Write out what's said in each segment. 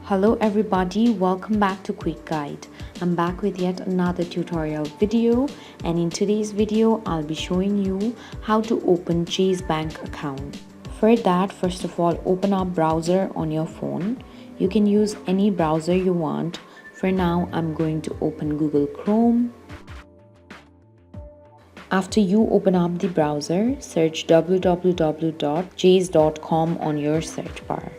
Hello everybody, welcome back to Quick Guide. I'm back with yet another tutorial video, and in today's video I'll be showing you how to open Chase Bank account. For that, first of all, open up browser on your phone. You can use any browser you want. For now, I'm going to open Google Chrome. After you open up the browser, search www.chase.com on your search bar.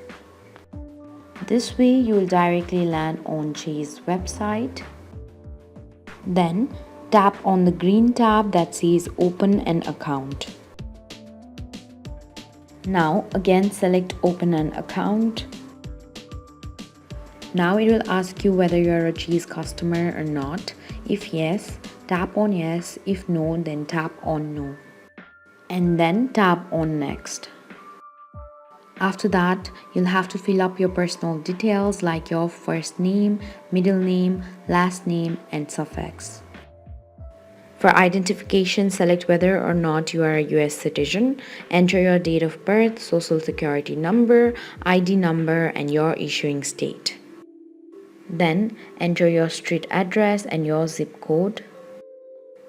This way you will directly land on Chase website. Then tap on the green tab that says Open an Account. Now again select Open an Account. Now it will ask you whether you are a Chase customer or not. If yes, tap on yes. If no, then tap on no. And then tap on next. After that, you'll have to fill up your personal details like your first name, middle name, last name, and suffix. For identification, select whether or not you are a US citizen. Enter your date of birth, social security number, ID number, and your issuing state. Then enter your street address and your zip code.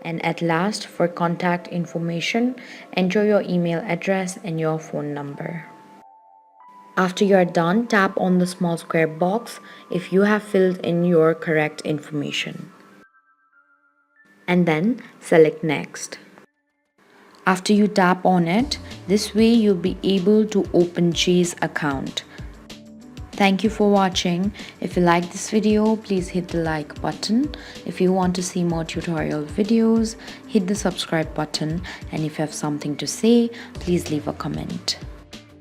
And at last, for contact information, enter your email address and your phone number. After you are done, tap on the small square box if you have filled in your correct information. And then select Next. After you tap on it, this way you'll be able to open Chase account. Thank you for watching. If you like this video, please hit the like button. If you want to see more tutorial videos, hit the subscribe button. And if you have something to say, please leave a comment.